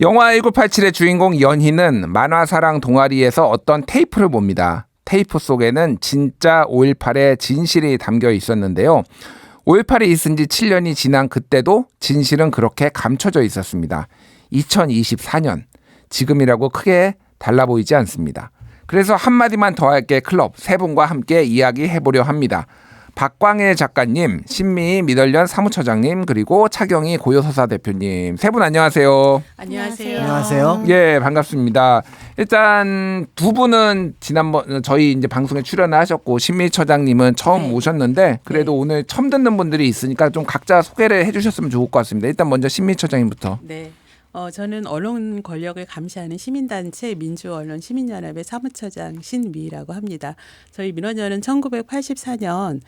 영화 1987의 주인공 연희는 만화사랑 동아리에서 어떤 테이프를 봅니다. 테이프 속에는 진짜 5.18의 진실이 담겨 있었는데요. 5.18이 있은 지 7년이 지난 그때도 진실은 그렇게 감춰져 있었습니다. 2024년, 지금이라고 크게 달라 보이지 않습니다. 그래서 한마디만 더 할게 클럽 세 분과 함께 이야기해보려 합니다. 박광일 작가님, 신미희 미덜련 사무처장님, 그리고 차경희 고요서사 대표님, 세 분 안녕하세요. 안녕하세요. 안녕하세요. 예, 반갑습니다. 일단 두 분은 지난번 저희 이제 방송에 출연을 하셨고 신미희 처장님은 처음 오셨는데 그래도 오늘 처음 듣는 분들이 있으니까 좀 각자 소개를 해주셨으면 좋을 것 같습니다. 일단 먼저 신미희 처장님부터. 네. 저는 언론 권력을 감시하는 시민단체 민주언론시민연합의 사무처장 신미희라고 합니다. 저희 민원연은 1984년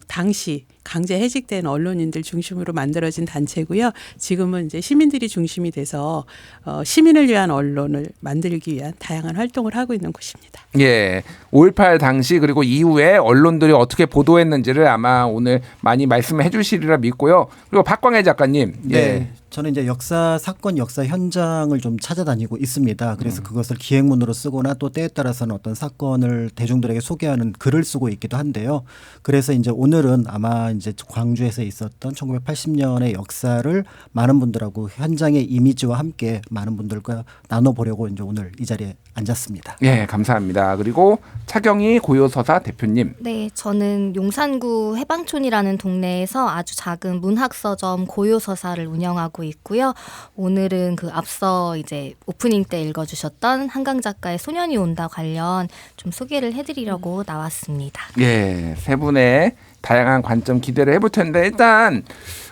당시 강제 해직된 언론인들 중심으로 만들어진 단체고요. 지금은 이제 시민들이 중심이 돼서 시민을 위한 언론을 만들기 위한 다양한 활동을 하고 있는 곳입니다. 예, 5.18 당시 그리고 이후에 언론들이 어떻게 보도했는지를 아마 오늘 많이 말씀해 주시리라 믿고요. 그리고 박광일 작가님. 네. 예. 저는 이제 사건 역사 현장을 좀 찾아다니고 있습니다. 그래서 그것을 기획문으로 쓰거나 또 때에 따라서는 어떤 사건을 대중들에게 소개하는 글을 쓰고 있기도 한데요. 그래서 이제 오늘은 아마 이제 광주에서 있었던 1980년의 역사를 많은 분들하고 현장의 이미지와 함께 많은 분들과 나눠보려고 이제 오늘 이 자리에 앉았습니다. 예, 감사합니다. 그리고 차경희 고요서사 대표님. 네, 저는 용산구 해방촌이라는 동네에서 아주 작은 문학서점 고요서사를 운영하고 있고요. 오늘은 그 앞서 이제 오프닝 때 읽어주셨던 한강 작가의 소년이 온다 관련 좀 소개를 해드리려고 나왔습니다. 예, 세 분의 다양한 관점 기대를 해볼 텐데 일단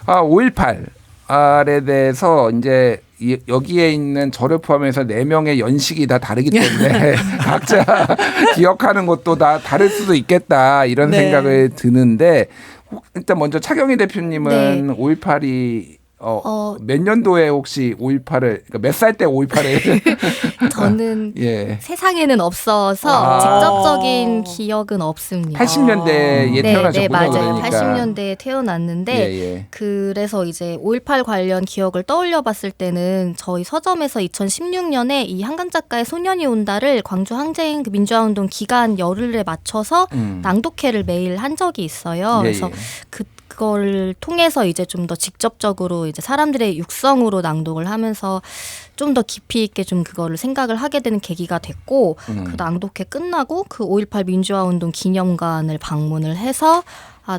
5.18에 대해서 이제 여기에 있는 저를 포함해서 4명의 연식이 다 다르기 때문에 각자 기억하는 것도 다 다를 수도 있겠다 이런 생각을 드는데 일단 먼저 차경희 대표님은 5.18이 몇 년도에 혹시 5.18을 그러니까 몇 살 때 5.18을 저는 예. 세상에는 없어서 직접적인 기억은 없습니다. 80년대에 태어나셨군요. 네, 맞아요. 그러니까. 80년대에 태어났는데 그래서 이제 5.18 관련 기억을 떠올려 봤을 때는 저희 서점에서 2016년에 이 한강 작가의 소년이 온다를 광주 항쟁 민주화운동 기간 열흘에 맞춰서 낭독회를 매일 한 적이 있어요. 그래서 그걸 통해서 이제 좀 더 직접적으로 이제 사람들의 육성으로 낭독을 하면서 좀 더 깊이 있게 좀 그거를 생각을 하게 되는 계기가 됐고 그 낭독회 끝나고 그 5.18 민주화운동 기념관을 방문을 해서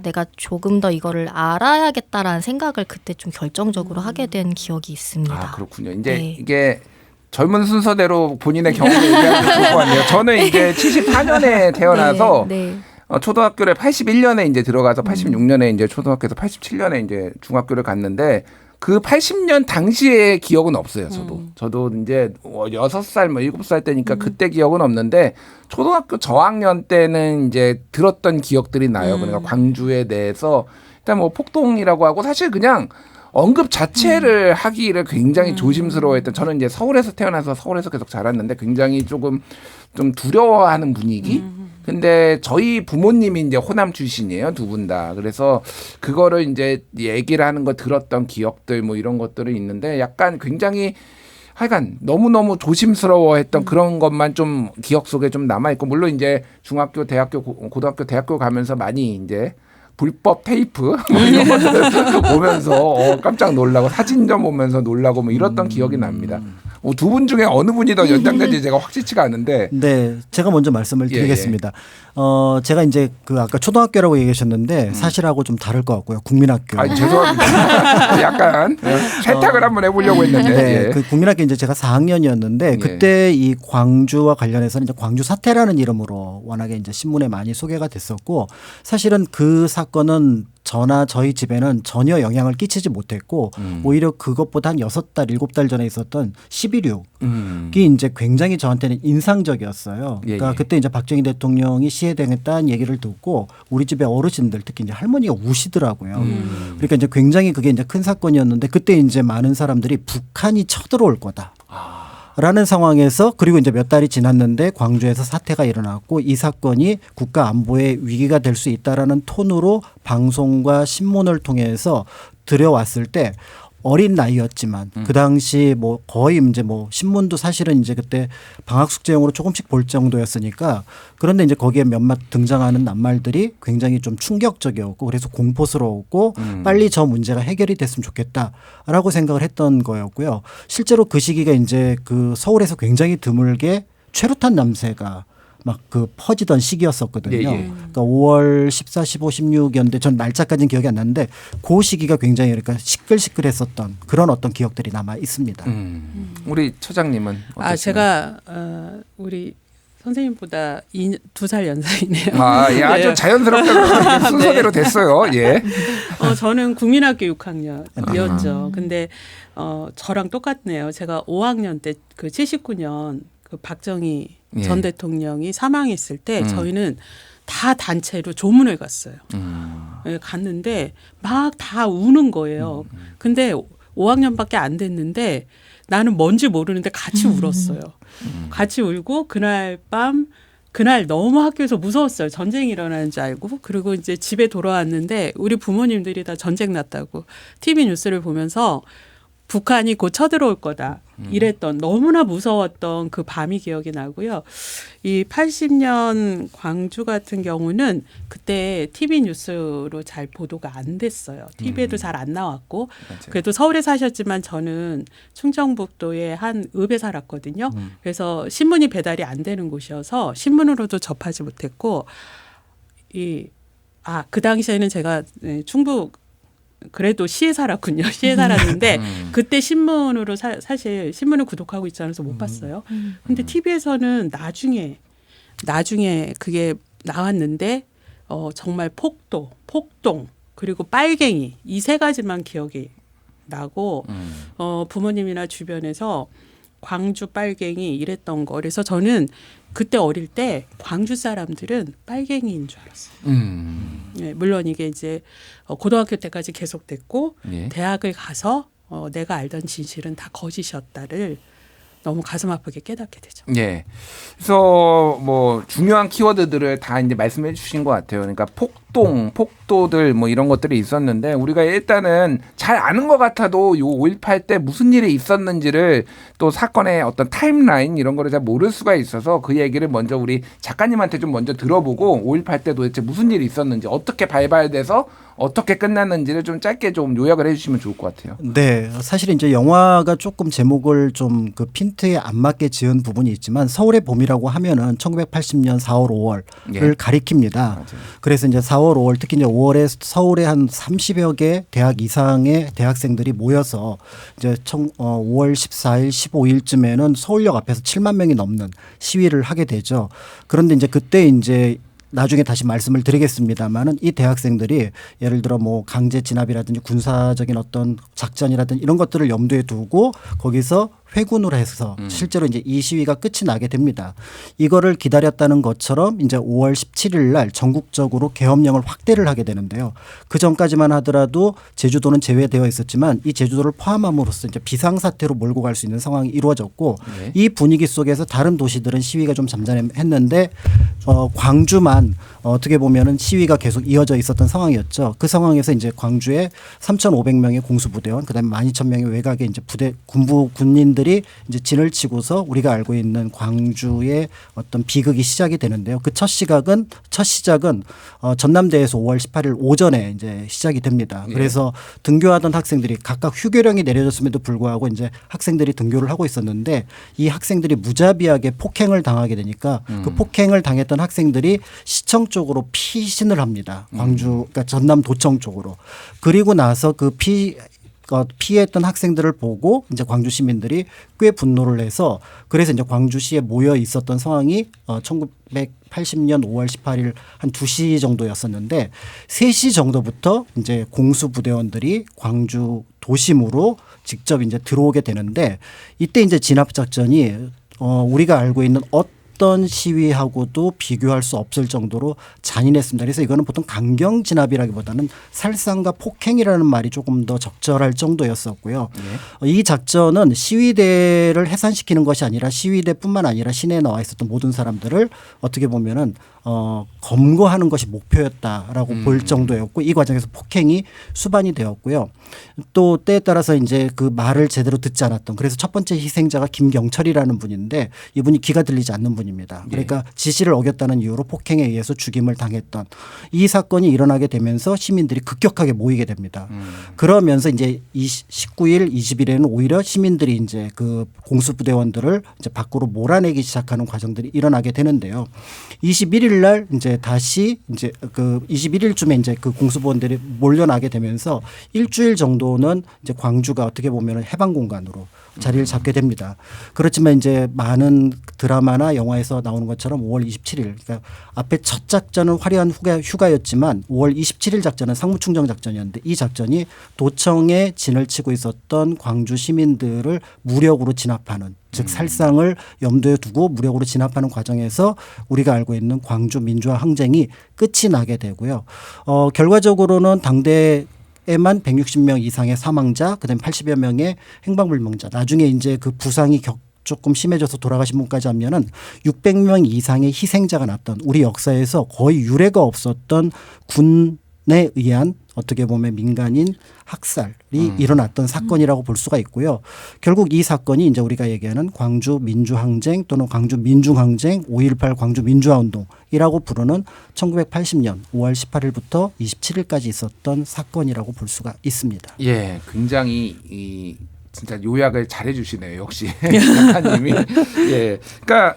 내가 조금 더 이거를 알아야겠다라는 생각을 그때 좀 결정적으로 하게 된 기억이 있습니다. 아, 그렇군요. 이제 이게 젊은 순서대로 본인의 경험을 얘기하면 좋을 것 같네요. 저는 이제 74년에 태어나서 초등학교를 81년에 이제 들어가서 86년에 이제 초등학교에서 87년에 이제 중학교를 갔는데 그 80년 당시의 기억은 없어요. 저도 이제 6살 뭐 7살 때니까 그때 기억은 없는데 초등학교 저학년 때는 이제 들었던 기억들이 나요. 그러니까 광주에 대해서 일단 뭐 폭동이라고 하고 사실 그냥 언급 자체를 하기를 굉장히 조심스러워했던 저는 이제 서울에서 태어나서 서울에서 계속 자랐는데 굉장히 좀 두려워하는 분위기. 근데 저희 부모님이 이제 호남 출신이에요, 두 분 다. 그래서 그거를 이제 얘기를 하는 거 들었던 기억들 뭐 이런 것들이 있는데 약간 굉장히 하여간 너무너무 조심스러워했던 그런 것만 좀 기억 속에 좀 남아있고 물론 이제 중학교, 대학교, 고등학교, 대학교 가면서 많이 이제 불법 테이프 이런 것들 보면서 깜짝 놀라고 사진전 보면서 놀라고 뭐 이랬던 기억이 납니다. 두 분 중에 어느 분이 더 연장자인지 제가 확실치가 않은데. 네, 제가 먼저 말씀을 드리겠습니다. 제가 이제 그 아까 초등학교라고 얘기하셨는데 사실하고 좀 다를 것 같고요. 국민학교. 죄송합니다. 약간 세탁을 한번 해보려고 했는데. 네, 그 국민학교 이제 제가 4학년이었는데 그때 이 광주와 관련해서는 이제 광주 사태라는 이름으로 워낙에 이제 신문에 많이 소개가 됐었고 사실은 그 사건은 저나 저희 집에는 전혀 영향을 끼치지 못했고 오히려 그것보다 한 6달, 7달 전에 있었던 11.6이 이제 굉장히 저한테는 인상적이었어요. 그러니까 그때 이제 박정희 대통령이 시해당했다는 얘기를 듣고 우리 집의 어르신들 특히 이제 할머니가 우시더라고요. 그러니까 이제 굉장히 그게 이제 큰 사건이었는데 그때 이제 많은 사람들이 북한이 쳐들어올 거다. 라는 상황에서 그리고 이제 몇 달이 지났는데 광주에서 사태가 일어났고 이 사건이 국가 안보의 위기가 될 수 있다라는 톤으로 방송과 신문을 통해서 들여왔을 때 어린 나이였지만 그 당시 뭐 거의 이제 뭐 신문도 사실은 이제 그때 방학 숙제용으로 조금씩 볼 정도였으니까 그런데 이제 거기에 몇몇 등장하는 낱말들이 굉장히 좀 충격적이었고 그래서 공포스러웠고 빨리 저 문제가 해결이 됐으면 좋겠다라고 생각을 했던 거였고요. 실제로 그 시기가 이제 그 서울에서 굉장히 드물게 최루탄 남세가 막 그 퍼지던 시기였었거든요. 예, 예. 그러니까 5월 14, 15, 16이었는데 전 날짜까지는 기억이 안 나는데 그 시기가 굉장히 그러니까 시끌시끌했었던 그런 어떤 기억들이 남아 있습니다. 우리 처장님은 어떠신가요? 제가 우리 선생님보다 2살 연상이네요. 예, 아주 네. 자연스럽게 순서대로 됐어요. 예. 저는 국민학교 6학년이었죠. 근데 저랑 똑같네요. 제가 5학년 때 그 79년 그 박정희 예. 전 대통령이 사망했을 때 저희는 다 단체로 조문을 갔어요. 예, 갔는데 막 다 우는 거예요. 근데 5학년밖에 안 됐는데 나는 뭔지 모르는데 같이 울었어요. 같이 울고 그날 밤 그날 너무 학교에서 무서웠어요. 전쟁이 일어나는 줄 알고. 그리고 이제 집에 돌아왔는데 우리 부모님들이 다 전쟁 났다고 TV 뉴스를 보면서 북한이 곧 쳐들어올 거다. 이랬던 너무나 무서웠던 그 밤이 기억이 나고요. 이 80년 광주 같은 경우는 그때 TV 뉴스로 잘 보도가 안 됐어요. TV에도 잘 안 나왔고 맞아요. 그래도 서울에 사셨지만 저는 충청북도의 한 읍에 살았거든요. 그래서 신문이 배달이 안 되는 곳이어서 신문으로도 접하지 못했고 그 당시에는 제가 충북 그래도 시에 살았군요. 시에 살았는데 그때 신문으로 사실 신문을 구독하고 있지 않아서 못 봤어요. 근데 TV에서는 나중에 그게 나왔는데 정말 폭동 그리고 빨갱이 이 세 가지만 기억이 나고 부모님이나 주변에서 광주 빨갱이 이랬던 거. 그래서 저는 그때 어릴 때 광주 사람들은 빨갱이인 줄 알았어요. 네, 물론 이게 이제 고등학교 때까지 계속됐고 예. 대학을 가서 내가 알던 진실은 다 거짓이었다를 너무 가슴 아프게 깨닫게 되죠. 예. 그래서 뭐 중요한 키워드들을 다 이제 말씀해 주신 것 같아요. 그러니까 폭도들 뭐 이런 것들이 있었는데 우리가 일단은 잘 아는 것 같아도 요 5.18 때 무슨 일이 있었는지를 또 사건의 어떤 타임라인 이런 거를 잘 모를 수가 있어서 그 얘기를 먼저 우리 작가님한테 좀 먼저 들어보고 5.18 때 도대체 무슨 일이 있었는지 어떻게 발발돼서 어떻게 끝났는지를 좀 짧게 좀 요약을 해주시면 좋을 것 같아요. 네, 사실 이제 영화가 조금 제목을 좀 그 핀트에 안 맞게 지은 부분이 있지만 서울의 봄이라고 하면은 1980년 4월, 5월을 예. 가리킵니다. 맞아요. 그래서 이제 4월, 5월 특히 이제 5월에 서울에 한 30여 개 대학 이상의 대학생들이 모여서 이제 5월 14일, 15일쯤에는 서울역 앞에서 7만 명이 넘는 시위를 하게 되죠. 그런데 이제 그때 이제 나중에 다시 말씀을 드리겠습니다만은 이 대학생들이 예를 들어 뭐 강제 진압이라든지 군사적인 어떤 작전이라든지 이런 것들을 염두에 두고 거기서 회군을 해서 실제로 이제 이 시위가 끝이 나게 됩니다. 이거를 기다렸다는 것처럼 이제 5월 17일 날 전국적으로 계엄령을 확대를 하게 되는데요. 그 전까지만 하더라도 제주도는 제외되어 있었지만 이 제주도를 포함함으로써 이제 비상사태로 몰고 갈 수 있는 상황이 이루어졌고 네. 이 분위기 속에서 다른 도시들은 시위가 좀 잠잠했는데 광주만 어떻게 보면은 시위가 계속 이어져 있었던 상황이었죠. 그 상황에서 이제 광주에 3,500명의 공수부대원, 그다음에 12,000명의 외곽의 이제 군인들이 이제 진을 치고서 우리가 알고 있는 광주의 어떤 비극이 시작이 되는데요. 그 첫 시작은 전남대에서 5월 18일 오전에 이제 시작이 됩니다. 예. 그래서 등교하던 학생들이 각각 휴교령이 내려졌음에도 불구하고 이제 학생들이 등교를 하고 있었는데 이 학생들이 무자비하게 폭행을 당하게 되니까 그 폭행을 당했던 학생들이 시청 쪽으로 피신을 합니다. 광주, 그러니까 전남도청 쪽으로. 그리고 나서 그 피해했던 학생들을 보고 이제 광주 시민들이 꽤 분노를 해서 그래서 이제 광주시에 모여 있었던 상황이 1980년 5월 18일 한 2시 정도였었는데 3시 정도부터 이제 공수부대원들이 광주 도심으로 직접 이제 들어오게 되는데 이때 이제 진압작전이 우리가 알고 있는 어떤 시위하고도 비교할 수 없을 정도로 잔인했습니다. 그래서 이거는 보통 강경 진압이라기보다는 살상과 폭행이라는 말이 조금 더 적절할 정도였었고요. 네. 이 작전은 시위대를 해산시키는 것이 아니라 시위대뿐만 아니라 시내에 나와 있었던 모든 사람들을 어떻게 보면은 검거하는 것이 목표였다라고 볼 정도였고 이 과정에서 폭행이 수반이 되었고요. 또 때에 따라서 이제 그 말을 제대로 듣지 않았던 그래서 첫 번째 희생자가 김경철이라는 분인데 이분이 귀가 들리지 않는 분입니다. 그러니까 지시를 어겼다는 이유로 폭행에 의해서 죽임을 당했던 이 사건이 일어나게 되면서 시민들이 급격하게 모이게 됩니다. 그러면서 이제 19일, 20일에는 오히려 시민들이 이제 그 공수부대원들을 이제 밖으로 몰아내기 시작하는 과정들이 일어나게 되는데요. 21일 날 이제 다시 이제 그 21일쯤에 이제 그 공수부원들이 몰려나게 되면서 일주일 정도는 이제 광주가 어떻게 보면 해방 공간으로 자리를 잡게 됩니다. 그렇지만 이제 많은 드라마나 영화에서 나오는 것처럼 5월 27일 그러니까 앞에 첫 작전은 화려한 휴가였지만 5월 27일 작전은 상무충정 작전이었는데 이 작전이 도청에 진을 치고 있었던 광주 시민들을 무력으로 진압하는 즉 살상을 염두에 두고 무력으로 진압하는 과정에서 우리가 알고 있는 광주 민주화 항쟁이 끝이 나게 되고요. 결과적으로는 당대 에만 160명 이상의 사망자, 그다음에 80여 명의 행방불명자. 나중에 이제 그 부상이 조금 심해져서 돌아가신 분까지 하면은 600명 이상의 희생자가 났던 우리 역사에서 거의 유례가 없었던 군에 의한 어떻게 보면 민간인 학살이 일어났던 사건이라고 볼 수가 있고요. 결국 이 사건이 이제 우리가 얘기하는 광주 민주항쟁 또는 광주 민중항쟁 5.18 광주 민주화운동이라고 부르는 1980년 5월 18일부터 27일까지 있었던 사건이라고 볼 수가 있습니다. 예, 굉장히 진짜 요약을 잘해 주시네요. 역시 작가님이. 예. 그러니까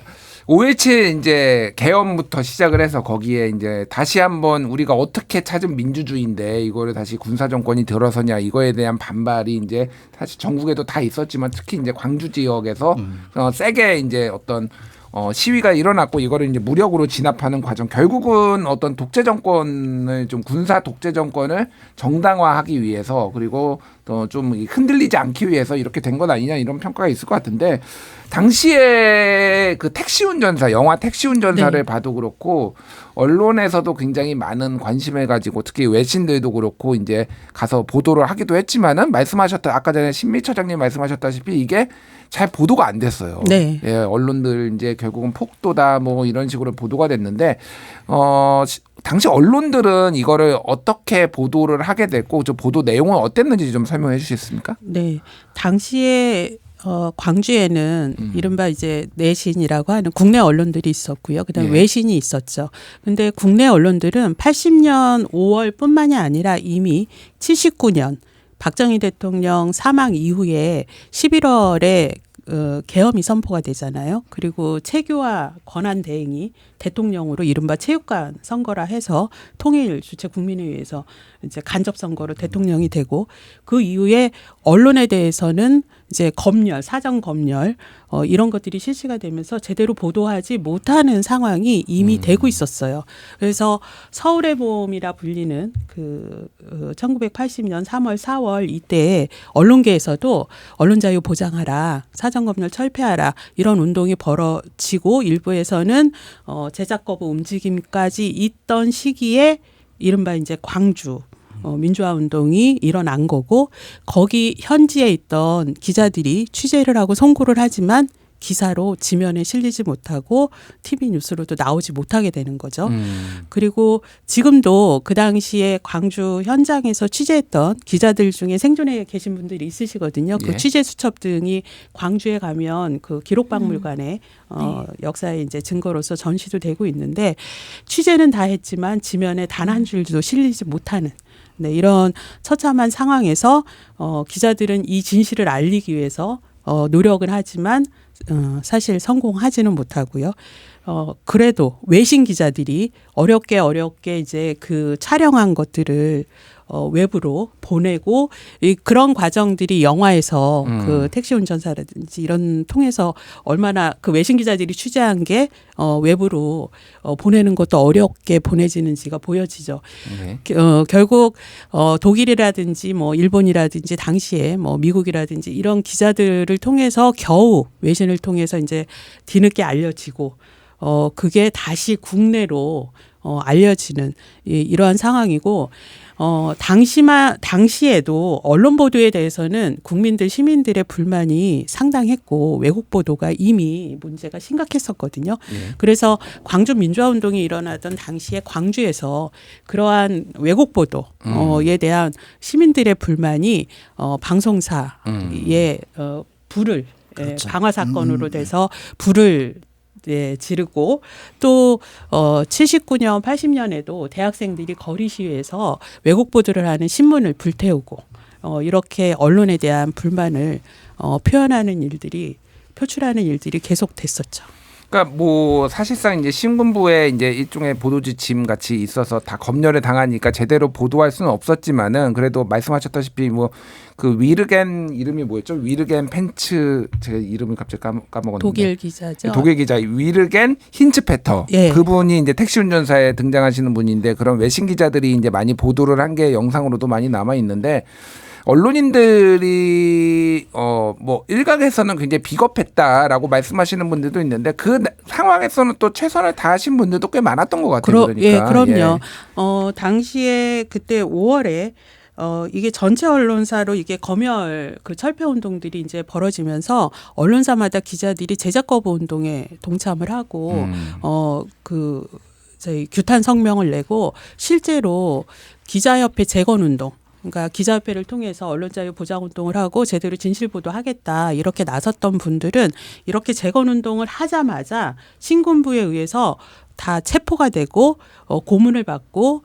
5.17 이제 개헌부터 시작을 해서 거기에 이제 다시 한번 우리가 어떻게 찾은 민주주의인데 이거를 다시 군사 정권이 들어서냐 이거에 대한 반발이 이제 사실 전국에도 다 있었지만 특히 이제 광주 지역에서 세게 이제 어떤 시위가 일어났고 이거를 이제 무력으로 진압하는 과정 결국은 어떤 독재 정권을 좀 군사 독재 정권을 정당화하기 위해서 그리고 또 좀 흔들리지 않기 위해서 이렇게 된 건 아니냐 이런 평가가 있을 것 같은데 당시에 그 택시 운전사 영화 택시 운전사를 네. 봐도 그렇고 언론에서도 굉장히 많은 관심을 가지고 특히 외신들도 그렇고 이제 가서 보도를 하기도 했지만은 말씀하셨다 아까 전에 신미 처장님 말씀하셨다시피 이게 잘 보도가 안 됐어요. 네. 예, 언론들 이제 결국은 폭도다 뭐 이런 식으로 보도가 됐는데 당시 언론들은 이거를 어떻게 보도를 하게 됐고 저 보도 내용은 어땠는지 좀 설명해 주시겠습니까? 네. 당시에 광주에는 이른바 이제 내신이라고 하는 국내 언론들이 있었고요. 그다음에 예. 외신이 있었죠. 근데 국내 언론들은 80년 5월뿐만이 아니라 이미 79년 박정희 대통령 사망 이후에 11월에 계엄이 선포가 되잖아요. 그리고 체교와 권한 대행이 대통령으로 이른바 체육관 선거라 해서 통일 주체 국민회의에서 이제 간접 선거로 대통령이 되고 그 이후에 언론에 대해서는 이제 검열, 사정 검열 이런 것들이 실시가 되면서 제대로 보도하지 못하는 상황이 이미 되고 있었어요. 그래서 서울의 봄이라 불리는 그 1980년 3월, 4월 이때 언론계에서도 언론 자유 보장하라, 사정 검열 철폐하라 이런 운동이 벌어지고 일부에서는 제작 거부 움직임까지 있던 시기에 이른바 이제 광주 민주화 운동이 일어난 거고 거기 현지에 있던 기자들이 취재를 하고 송고를 하지만 기사로 지면에 실리지 못하고 TV 뉴스로도 나오지 못하게 되는 거죠. 그리고 지금도 그 당시에 광주 현장에서 취재했던 기자들 중에 생존해 계신 분들이 있으시거든요. 그 취재 수첩 등이 광주에 가면 그 기록박물관에 역사의 이제 증거로서 전시도 되고 있는데 취재는 다 했지만 지면에 단 한 줄도 실리지 못하는 네, 이런 처참한 상황에서 기자들은 이 진실을 알리기 위해서 노력을 하지만 사실 성공하지는 못하고요. 그래도 외신 기자들이 어렵게 이제 그 촬영한 것들을 외부로 보내고 그런 과정들이 영화에서 그 택시 운전사라든지 이런 통해서 얼마나 그 외신 기자들이 취재한 게 외부로 보내는 것도 어렵게 보내지는지가 보여지죠. 네. 결국 독일이라든지 뭐 일본이라든지 당시에 뭐 미국이라든지 이런 기자들을 통해서 겨우 외신을 통해서 이제 뒤늦게 알려지고 그게 다시 국내로 알려지는 이러한 상황이고 당시에도 언론 보도에 대해서는 국민들 시민들의 불만이 상당했고 왜곡 보도가 이미 문제가 심각했었거든요. 그래서 광주 민주화 운동이 일어나던 당시에 광주에서 그러한 왜곡 보도에 대한 시민들의 불만이 방송사에 불을 그렇죠. 방화 사건으로 돼서 불을 지르고 또 79년, 80년에도 대학생들이 거리 시위에서 왜곡 보도를 하는 신문을 불태우고 이렇게 언론에 대한 불만을 표출하는 일들이 계속됐었죠. 그러니까 뭐 사실상 이제 신군부에 이제 일종의 보도지 짐 같이 있어서 다 검열을 당하니까 제대로 보도할 수는 없었지만은 그래도 말씀하셨다시피 뭐 그 위르겐 이름이 뭐였죠? 위르겐 펜츠 제가 이름을 갑자기 까먹었는데 독일 기자죠. 독일 기자 위르겐 힌츠페터 그분이 이제 택시 운전사에 등장하시는 분인데 그런 외신 기자들이 이제 많이 보도를 한 게 영상으로도 많이 남아 있는데. 언론인들이 뭐 일각에서는 굉장히 비겁했다라고 말씀하시는 분들도 있는데 그 상황에서는 또 최선을 다하신 분들도 꽤 많았던 것 같아요. 그러니까. 그럼요. 당시에 그때 5월에 이게 전체 언론사로 이게 검열 그 철폐 운동들이 이제 벌어지면서 언론사마다 기자들이 제작 거부 운동에 동참을 하고 저희 규탄 성명을 내고 실제로 기자협회 재건 운동 그러니까 기자협회를 통해서 언론자유 보장 운동을 하고 제대로 진실 보도하겠다 이렇게 나섰던 분들은 이렇게 재건 운동을 하자마자 신군부에 의해서 다 체포가 되고 고문을 받고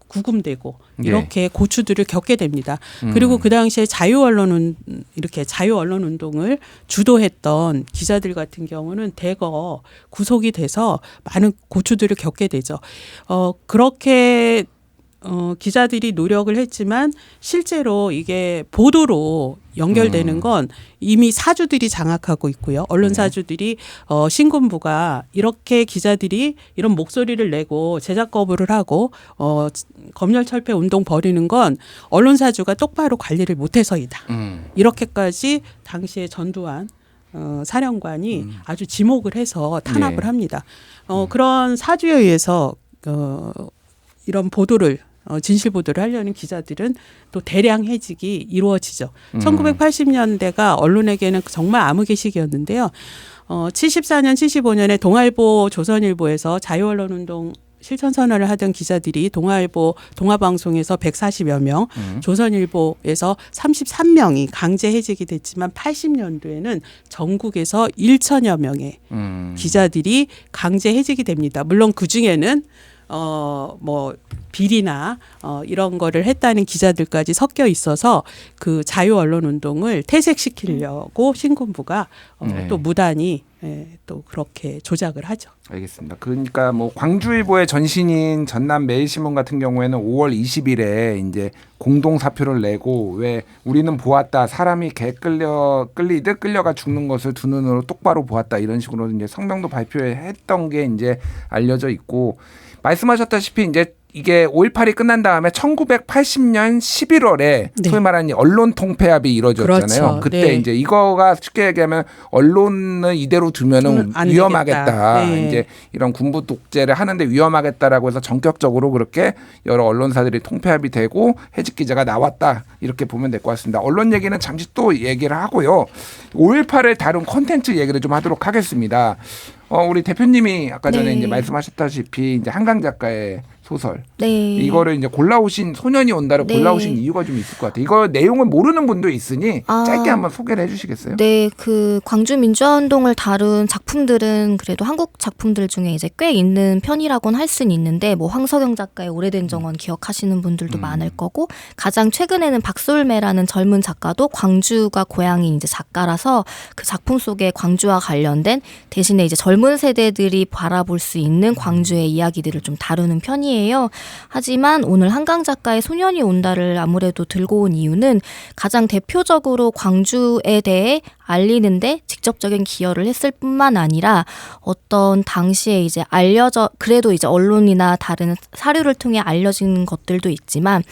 구금되고 이렇게 고초들을 겪게 됩니다. 그리고 그 당시에 자유 언론 운동을 주도했던 기자들 같은 경우는 대거 구속이 돼서 많은 고초들을 겪게 되죠. 그렇게 기자들이 노력을 했지만 실제로 이게 보도로 연결되는 건 이미 사주들이 장악하고 있고요. 언론 사주들이 신군부가 이렇게 기자들이 이런 목소리를 내고 제작 거부를 하고 검열 철폐 운동 벌이는 건 언론 사주가 똑바로 관리를 못해서이다. 이렇게까지 당시에 전두환 사령관이 아주 지목을 해서 탄압을 합니다. 그런 사주에 의해서 이런 보도를 진실 보도를 하려는 기자들은 또 대량 해직이 이루어지죠. 1980년대가 언론에게는 정말 암흑의 시기였는데요. 74년, 75년에 동아일보, 조선일보에서 자유언론운동 실천선언을 하던 기자들이 동아일보, 동아방송에서 140여 명, 조선일보에서 33명이 강제 해직이 됐지만 80년도에는 전국에서 1천여 명의 기자들이 강제 해직이 됩니다. 물론 그중에는 뭐 비리나 이런 거를 했다는 기자들까지 섞여 있어서 그 자유 언론 운동을 퇴색시키려고 신군부가 또 무단히 또 그렇게 조작을 하죠. 알겠습니다. 그러니까 뭐 광주일보의 전신인 전남매일신문 같은 경우에는 5월 20일에 이제 공동 사표를 내고 왜 우리는 보았다 사람이 개 끌리듯 끌려가 죽는 것을 두 눈으로 똑바로 보았다 이런 식으로 이제 성명도 발표했던 게 이제 알려져 있고. 말씀하셨다시피 이제 이게 5.18이 끝난 다음에 1980년 11월에 소위 말하는 언론 통폐합이 이루어졌잖아요. 그렇죠. 그때 이제 이거가 쉽게 얘기하면 언론을 이대로 두면은 위험하겠다. 이제 이런 군부 독재를 하는데 위험하겠다라고 해서 전격적으로 그렇게 여러 언론사들이 통폐합이 되고 해직 기자가 나왔다. 이렇게 보면 될 것 같습니다. 언론 얘기는 잠시 또 얘기를 하고요. 5.18을 다룬 콘텐츠 얘기를 좀 하도록 하겠습니다. 우리 대표님이 아까 전에 이제 말씀하셨다시피 이제 한강 작가의 소설. 이거를 이제 골라오신 소년이 온다를 골라오신 이유가 좀 있을 것 같아요. 이거 내용을 모르는 분도 있으니 짧게 한번 소개를 해주시겠어요? 네, 그 광주 민주화 운동을 다룬 작품들은 그래도 한국 작품들 중에 이제 꽤 있는 편이라고는 할 수는 있는데 뭐 황석영 작가의 오래된 정원 기억하시는 분들도 많을 거고 가장 최근에는 박솔매라는 젊은 작가도 광주가 고향인 이제 작가라서 그 작품 속에 광주와 관련된 대신에 이제 젊은 세대들이 바라볼 수 있는 광주의 이야기들을 좀 다루는 편이에요. 하지만 오늘 한강 작가의 소년이 온다를 아무래도 들고 온 이유는 가장 대표적으로 광주에 대해 알리는데 직접적인 기여를 했을 뿐만 아니라 어떤 당시에 이제 그래도 이제 언론이나 다른 사료를 통해 알려진 것들도 있지만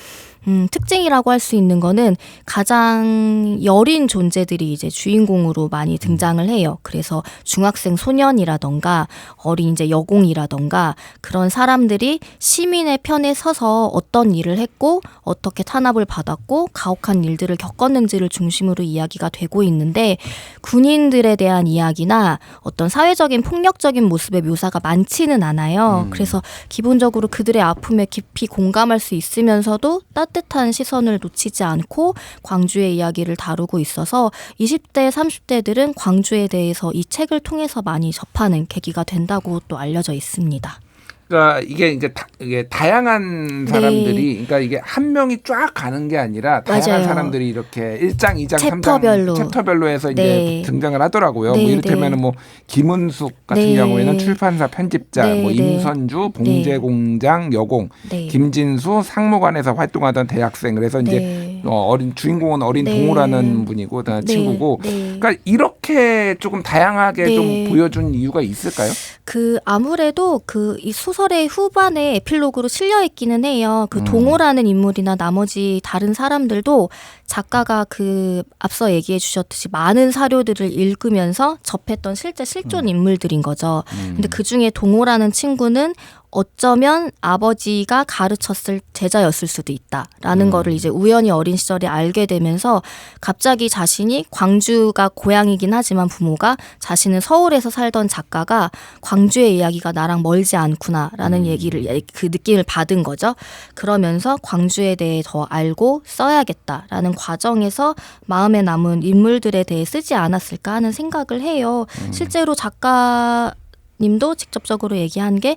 특징이라고 할 수 있는 거는 가장 여린 존재들이 이제 주인공으로 많이 등장을 해요. 그래서 중학생 소년이라던가 어린 이제 여공이라던가 그런 사람들이 시민의 편에 서서 어떤 일을 했고 어떻게 탄압을 받았고 가혹한 일들을 겪었는지를 중심으로 이야기가 되고 있는데 군인들에 대한 이야기나 어떤 사회적인 폭력적인 모습의 묘사가 많지는 않아요. 그래서 기본적으로 그들의 아픔에 깊이 공감할 수 있으면서도 따뜻한 시선을 놓치지 않고 광주의 이야기를 다루고 있어서 20대, 30대들은 광주에 대해서 이 책을 통해서 많이 접하는 계기가 된다고 또 알려져 있습니다. 그러니까 이게 다양한 사람들이 그러니까 이게 한 명이 쫙 가는 게 아니라 다양한 맞아요. 사람들이 이렇게 1장, 2장, 챕터별로. 3장 챕터별로 해서 이제 네. 등장을 하더라고요. 네, 뭐 이를테면은 뭐 김은숙 같은 네. 경우에는 출판사 편집자, 네, 뭐 네. 임선주, 봉제공장 여공, 네. 김진수 상무관에서 활동하던 대학생. 그래서 이제 네. 어린 주인공은 어린 네. 동우라는 분이고 다 네. 친구고. 네. 그러니까 이렇게 조금 다양하게 네. 좀 보여준 이유가 있을까요? 아무래도 이 소설의 후반에 에필로그로 실려 있기는 해요. 동호라는 인물이나 나머지 다른 사람들도 작가가 앞서 얘기해 주셨듯이 많은 사료들을 읽으면서 접했던 실제 실존 인물들인 거죠. 근데 그 중에 동호라는 친구는 어쩌면 아버지가 가르쳤을 제자였을 수도 있다라는 거를 이제 우연히 어린 시절에 알게 되면서 갑자기 자신이 광주가 고향이긴 하지만 부모가 자신은 서울에서 살던 작가가 광주의 이야기가 나랑 멀지 않구나라는 그 느낌을 받은 거죠. 그러면서 광주에 대해 더 알고 써야겠다라는 과정에서 마음에 남은 인물들에 대해 쓰지 않았을까 하는 생각을 해요. 실제로 님도 직접적으로 얘기한 게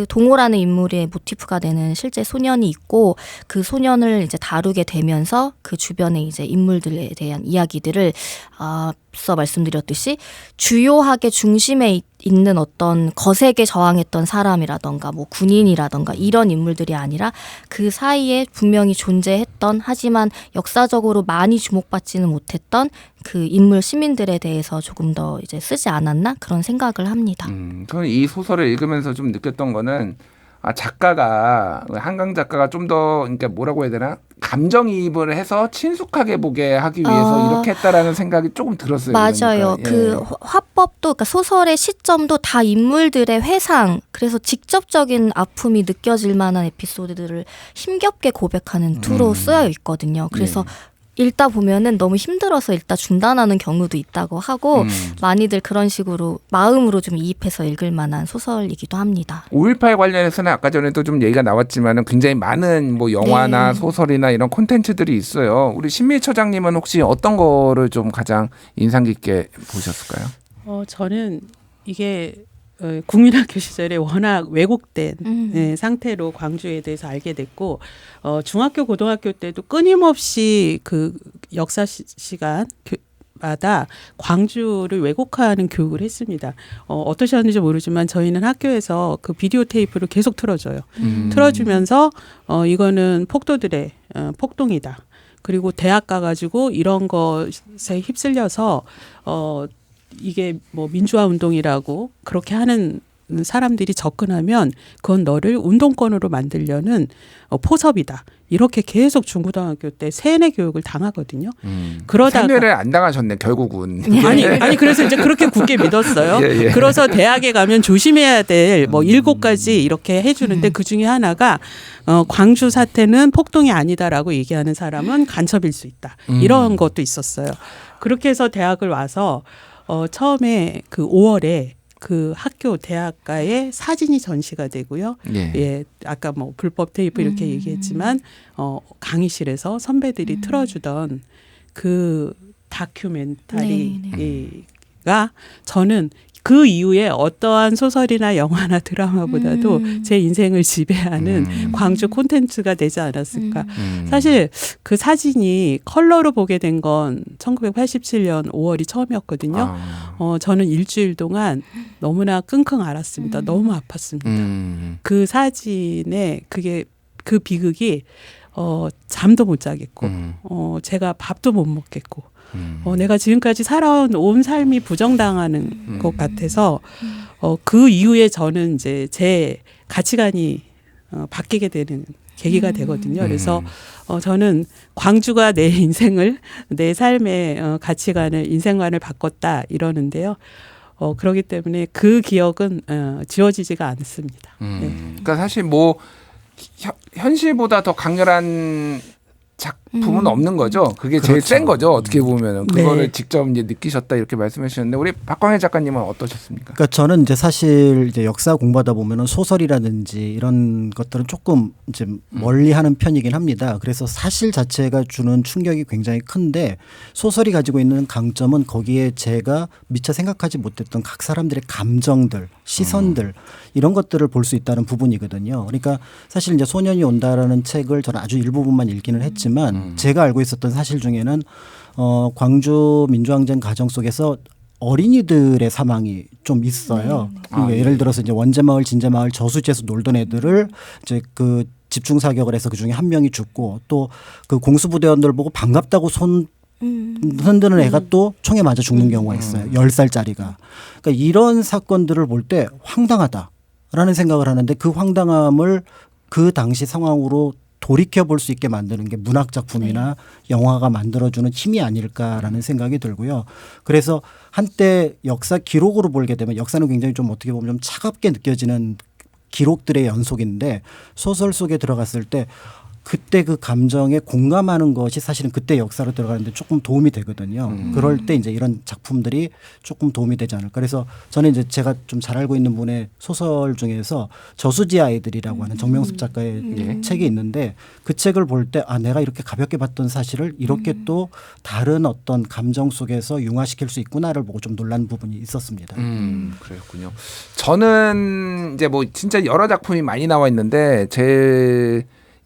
동호라는 인물의 모티프가 되는 실제 소년이 있고 그 소년을 이제 다루게 되면서 그 주변의 이제 인물들에 대한 이야기들을 앞서 말씀드렸듯이 주요하게 중심에 있는 어떤 거세게 저항했던 사람이라던가 뭐 군인이라던가 이런 인물들이 아니라 그 사이에 분명히 존재했던 하지만 역사적으로 많이 주목받지는 못했던 그 인물 시민들에 대해서 조금 더 이제 쓰지 않았나 그런 생각을 합니다. 저는 이 소설을 읽으면서 좀 느꼈던 거는 작가가 한강 작가가 좀 더 그러니까 뭐라고 해야 되나 감정이입을 해서 친숙하게 보게 하기 위해서 이렇게 했다라는 생각이 조금 들었어요. 맞아요. 그러니까. 화법도 그러니까 소설의 시점도 다 인물들의 회상 그래서 직접적인 아픔이 느껴질 만한 에피소드들을 힘겹게 고백하는 투로 쓰여 있거든요. 그래서 읽다 보면은 너무 힘들어서 읽다 중단하는 경우도 있다고 하고 많이들 그런 식으로 마음으로 좀 이입해서 읽을 만한 소설이기도 합니다. 5.18 관련해서는 아까 전에도 좀 얘기가 나왔지만은 굉장히 많은 뭐 영화나 소설이나 이런 콘텐츠들이 있어요. 우리 신미 처장님은 혹시 어떤 거를 좀 가장 인상 깊게 보셨을까요? 저는 이게 국민학교 시절에 워낙 왜곡된 상태로 광주에 대해서 알게 됐고 중학교 고등학교 때도 끊임없이 그 역사 시간마다 광주를 왜곡하는 교육을 했습니다. 어떠셨는지 모르지만 저희는 학교에서 그 비디오 테이프를 계속 틀어줘요. 틀어주면서 이거는 폭도들의 폭동이다. 그리고 대학 가가지고 이런 것에 휩쓸려서 이게 뭐 민주화 운동이라고 그렇게 하는 사람들이 접근하면 그건 너를 운동권으로 만들려는 포섭이다. 이렇게 계속 중고등학교 때 세뇌 교육을 당하거든요. 그러다가 세뇌를 안 당하셨네 결국은. 아니 그래서 이제 그렇게 굳게 믿었어요. 예. 그래서 대학에 가면 조심해야 될 뭐 7가지 이렇게 해주는데 그 중에 하나가 광주 사태는 폭동이 아니다라고 얘기하는 사람은 간첩일 수 있다. 이런 것도 있었어요. 그렇게 해서 대학을 와서 처음에 그 5월에 그 학교 대학가에 사진이 전시가 되고요. 예, 아까 뭐 불법 테이프 이렇게 얘기했지만 강의실에서 선배들이 틀어주던 그 다큐멘터리가 저는 그 이후에 어떠한 소설이나 영화나 드라마보다도 제 인생을 지배하는 광주 콘텐츠가 되지 않았을까. 사실 그 사진이 컬러로 보게 된 건 1987년 5월이 처음이었거든요. 저는 일주일 동안 너무나 끙끙 앓았습니다. 너무 아팠습니다. 그 사진에 그 비극이 잠도 못 자겠고 제가 밥도 못 먹겠고 내가 지금까지 살아온 온 삶이 부정당하는 것 같아서 그 이후에 저는 이제 제 가치관이 바뀌게 되는 계기가 되거든요. 그래서 저는 광주가 내 인생을 내 삶의 가치관을 인생관을 바꿨다 이러는데요. 그렇기 때문에 그 기억은 지워지지가 않습니다. 네. 그러니까 사실 뭐 현실보다 더 강렬한 작품은 없는 거죠. 그게 제일 그렇죠. 센 거죠. 어떻게 보면은 그거를 네. 직접 이제 느끼셨다 이렇게 말씀해 주셨는데 우리 박광일 작가님은 어떠셨습니까? 그러니까 저는 이제 사실 이제 역사 공부하다 보면은 소설이라든지 이런 것들은 조금 이제 멀리하는 편이긴 합니다. 그래서 사실 자체가 주는 충격이 굉장히 큰데 소설이 가지고 있는 강점은 거기에 제가 미처 생각하지 못했던 각 사람들의 감정들, 시선들 이런 것들을 볼 수 있다는 부분이거든요. 그러니까 사실 이제 소년이 온다라는 책을 저는 아주 일부분만 읽기는 했지만 제가 알고 있었던 사실 중에는 광주 민주항쟁 과정 속에서 어린이들의 사망이 좀 있어요. 그러니까 예를 들어서 이제 원제마을, 진제마을, 저수지에서 놀던 애들을 이제 그 집중 사격을 해서 그 중에 한 명이 죽고 또 그 공수부대원들 보고 반갑다고 손 흔드는 애가 또 총에 맞아 죽는 경우가 있어요. 10살짜리가. 그러니까 이런 사건들을 볼 때 황당하다라는 생각을 하는데 그 황당함을 그 당시 상황으로 돌이켜 볼 수 있게 만드는 게 문학 작품이나 영화가 만들어주는 힘이 아닐까라는 생각이 들고요. 그래서 한때 역사 기록으로 보게 되면 역사는 굉장히 좀 어떻게 보면 좀 차갑게 느껴지는 기록들의 연속인데 소설 속에 들어갔을 때 그때 그 감정에 공감하는 것이 사실은 그때 역사로 들어가는데 조금 도움이 되거든요. 그럴 때 이제 이런 작품들이 조금 도움이 되지 않을까. 그래서 저는 이제 제가 좀 잘 알고 있는 분의 소설 중에서 저수지 아이들이라고 하는 정명섭 작가의 책이 있는데 그 책을 볼 때 아, 내가 이렇게 가볍게 봤던 사실을 이렇게 또 다른 어떤 감정 속에서 융화시킬 수 있구나를 보고 좀 놀란 부분이 있었습니다. 그렇군요. 저는 이제 뭐 진짜 여러 작품이 많이 나와 있는데 제일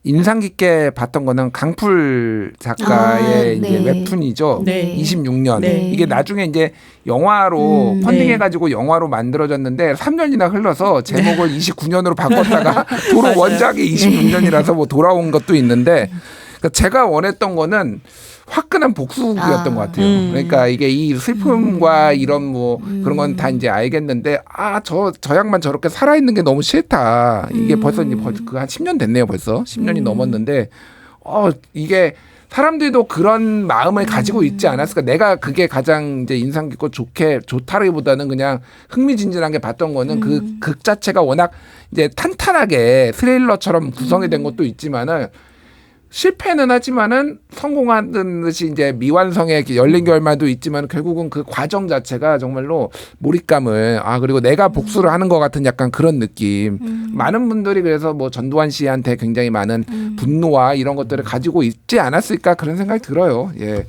인상 깊게 봤던 거는 강풀 작가의 이제 웹툰이죠. 네. 26년. 네. 이게 나중에 이제 영화로 펀딩해가지고 영화로 만들어졌는데 3년이나 흘러서 제목을 29년으로 바꿨다가 도로 맞아요. 원작이 26년이라서 뭐 돌아온 것도 있는데 그러니까 제가 원했던 거는 화끈한 복수였던 것 같아요. 그러니까 이게 이 슬픔과 이런 뭐 그런 건 다 이제 알겠는데 저 양반 저렇게 살아있는 게 너무 싫다. 이게 벌써 이제 그 한 10년 됐네요. 벌써 10년이 넘었는데 이게 사람들도 그런 마음을 가지고 있지 않았을까. 내가 그게 가장 이제 인상 깊고 좋다기보다는 그냥 흥미진진하게 봤던 거는 그 극 자체가 워낙 이제 탄탄하게 스릴러처럼 구성이 된 것도 있지만은 실패는 하지만은 성공하는 듯이 이제 미완성의 열린 결말도 있지만 결국은 그 과정 자체가 정말로 몰입감을 그리고 내가 복수를 하는 것 같은 약간 그런 느낌. 많은 분들이 그래서 뭐 전두환 씨한테 굉장히 많은 분노와 이런 것들을 가지고 있지 않았을까 그런 생각이 들어요. 예.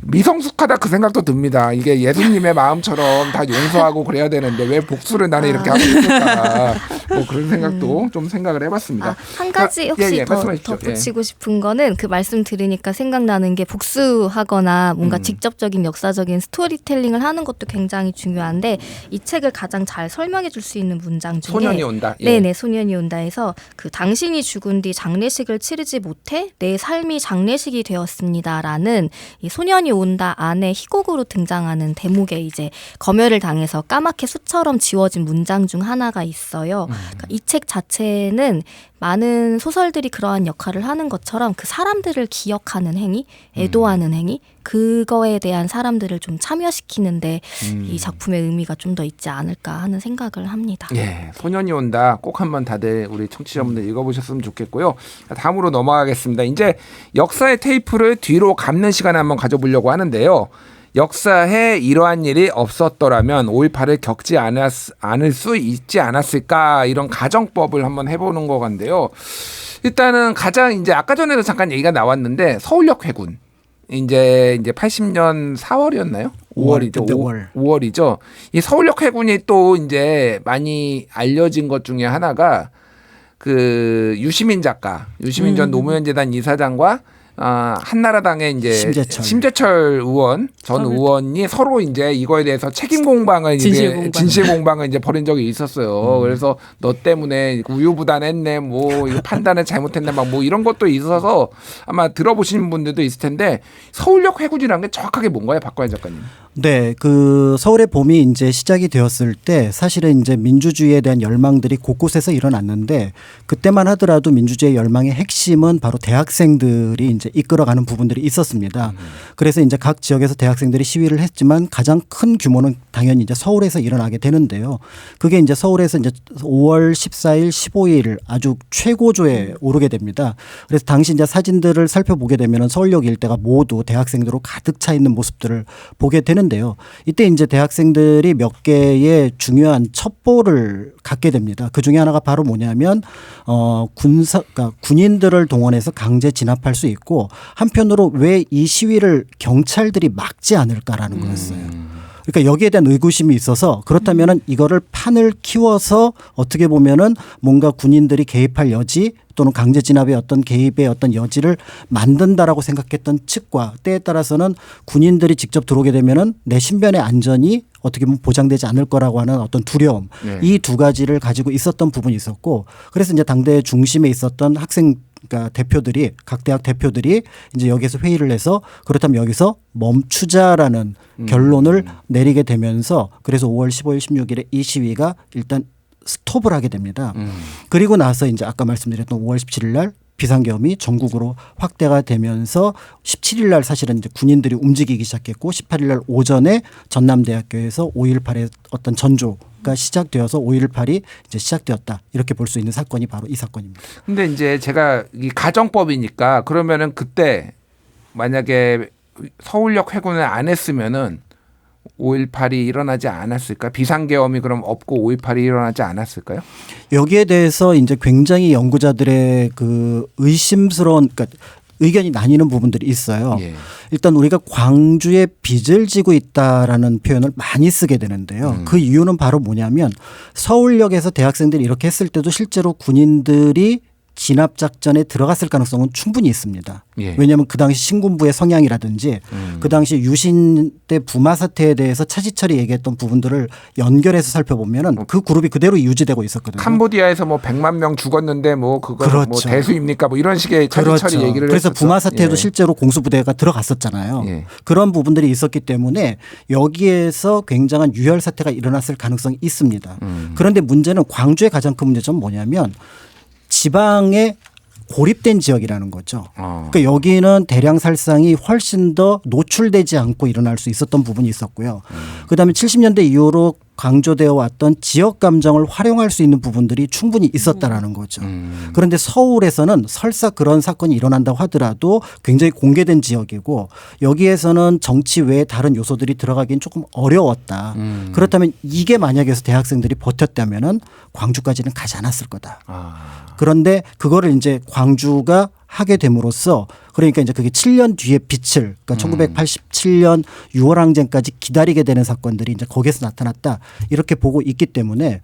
미성숙하다 그 생각도 듭니다. 이게 예수님의 마음처럼 다 용서하고 그래야 되는데 왜 복수를 나는 이렇게 하고 있을까. 뭐 그런 생각도 좀 생각을 해봤습니다. 한 가지 혹시 더 붙이고 싶은 거는 그 말씀 들으니까 생각나는 게 복수하거나 뭔가 직접적인 역사적인 스토리텔링을 하는 것도 굉장히 중요한데 이 책을 가장 잘 설명해 줄 수 있는 문장 중에 소년이 온다. 네네 소년이 온다에서 그 당신이 죽은 뒤 장례식을 치르지 못해 내 삶이 장례식이 되었습니다라는 이 소년이 온다 안에 희곡으로 등장하는 대목에 이제 검열을 당해서 까맣게 수처럼 지워진 문장 중 하나가 있어요. 그러니까 이 책 자체는 많은 소설들이 그러한 역할을 하는 것처럼 그 사람들을 기억하는 행위, 애도하는 행위, 그거에 대한 사람들을 좀 참여시키는데 이 작품의 의미가 좀 더 있지 않을까 하는 생각을 합니다. 예, 소년이 온다 꼭 한번 다들 우리 청취자분들 읽어보셨으면 좋겠고요. 다음으로 넘어가겠습니다. 이제 역사의 테이프를 뒤로 감는 시간을 한번 가져보려고 하는데요. 역사에 이러한 일이 없었더라면 5.18을 겪지 않을 수 있지 않았을까 이런 가정법을 한번 해보는 것 같은데요. 일단은 가장 이제 아까 전에도 잠깐 얘기가 나왔는데 서울역 회군 이제 80년 4월이었나요? 5월이죠. 5월이죠. 이 서울역 회군이 또 이제 많이 알려진 것 중에 하나가 그 유시민 작가, 유시민 전 노무현 재단 이사장과 한나라당의 이제 심재철. 심재철 의원 전 의원이 서로 이제 이거에 대해서 책임 공방을 진실 공방을 이제 벌인 적이 있었어요. 그래서 너 때문에 우유부단했네, 뭐 이거 판단을 잘못했네, 막 뭐 이런 것도 있어서 아마 들어보신 분들도 있을 텐데 서울역 회군이라는 게 정확하게 뭔가요, 박과연 작가님? 네, 그 서울의 봄이 이제 시작이 되었을 때 사실은 이제 민주주의에 대한 열망들이 곳곳에서 일어났는데 그때만 하더라도 민주주의 열망의 핵심은 바로 대학생들이 이제 이끌어가는 부분들이 있었습니다. 그래서 이제 각 지역에서 대학생들이 시위를 했지만 가장 큰 규모는 당연히 이제 서울에서 일어나게 되는데요. 그게 이제 서울에서 이제 5월 14일, 15일 아주 최고조에 오르게 됩니다. 그래서 당시 이제 사진들을 살펴보게 되면은 서울역 일대가 모두 대학생들로 가득 차 있는 모습들을 보게 되는데요. 이때 이제 대학생들이 몇 개의 중요한 첩보를 갖게 됩니다. 그 중에 하나가 바로 뭐냐면 그러니까 군인들을 동원해서 강제 진압할 수 있고 한편으로 왜 이 시위를 경찰들이 막지 않을까라는 거였어요. 그러니까 여기에 대한 의구심이 있어서 그렇다면은 이거를 판을 키워서 어떻게 보면은 뭔가 군인들이 개입할 여지 또는 강제 진압의 어떤 개입의 어떤 여지를 만든다라고 생각했던 측과 때에 따라서는 군인들이 직접 들어오게 되면은 내 신변의 안전이 어떻게 보면 보장되지 않을 거라고 하는 어떤 두려움 이 두 가지를 가지고 있었던 부분이 있었고 그래서 이제 당대 중심에 있었던 학생 그러니까 대표들이 각 대학 대표들이 이제 여기서 회의를 해서 그렇다면 여기서 멈추자라는 결론을 내리게 되면서 그래서 5월 15일 16일에 이 시위가 일단 스톱을 하게 됩니다. 그리고 나서 이제 아까 말씀드렸던 5월 17일 날 비상계엄이 전국으로 확대가 되면서 17일 날 사실은 이제 군인들이 움직이기 시작했고 18일 날 오전에 전남대학교에서 5.18의 어떤 전조가 시작되어서 5.18이 이제 시작되었다. 이렇게 볼 수 있는 사건이 바로 이 사건입니다. 근데 이제 제가 이 가정법이니까 그러면은 그때 만약에 서울역 회군을 안 했으면은 5.18이 일어나지 않았을까? 비상계엄이 그럼 없고 5.18이 일어나지 않았을까요? 여기에 대해서 이제 굉장히 연구자들의 그 의심스러운 그러니까 의견이 나뉘는 부분들이 있어요. 예. 일단 우리가 광주에 빚을 지고 있다라는 표현을 많이 쓰게 되는데요. 그 이유는 바로 뭐냐면 서울역에서 대학생들이 이렇게 했을 때도 실제로 군인들이 진압작전에 들어갔을 가능성은 충분히 있습니다. 예. 왜냐하면 그 당시 신군부의 성향이라든지 그 당시 유신 때 부마 사태에 대해서 차지철이 얘기했던 부분들을 연결해서 살펴보면 그 그룹이 그대로 유지되고 있었거든요. 캄보디아에서 뭐 100만 명 죽었는데 뭐 그거 그렇죠. 뭐 대수입니까? 뭐 이런 식의 차지철이 그렇죠. 얘기를 그래서 했었죠. 부마 사태에도 예. 실제로 공수부대가 들어갔었잖아요. 예. 그런 부분들이 있었기 때문에 여기에서 굉장한 유혈 사태가 일어났을 가능성이 있습니다. 그런데 문제는 광주의 가장 큰 문제점은 뭐냐면 지방에 고립된 지역이라는 거죠. 그러니까 여기는 대량 살상이 훨씬 더 노출되지 않고 일어날 수 있었던 부분이 있었고요. 그다음에 70년대 이후로 강조되어 왔던 지역 감정을 활용할 수 있는 부분들이 충분히 있었다라는 거죠. 그런데 서울에서는 설사 그런 사건이 일어난다고 하더라도 굉장히 공개된 지역이고 여기에서는 정치 외에 다른 요소들이 들어가기는 조금 어려웠다. 그렇다면 이게 만약에서 대학생들이 버텼다면은 광주까지는 가지 않았을 거다. 그런데 그거를 이제 광주가 하게 됨으로써 그러니까 이제 그게 7년 뒤에 빛을 그러니까 1987년 6월 항쟁까지 기다리게 되는 사건들이 이제 거기에서 나타났다 이렇게 보고 있기 때문에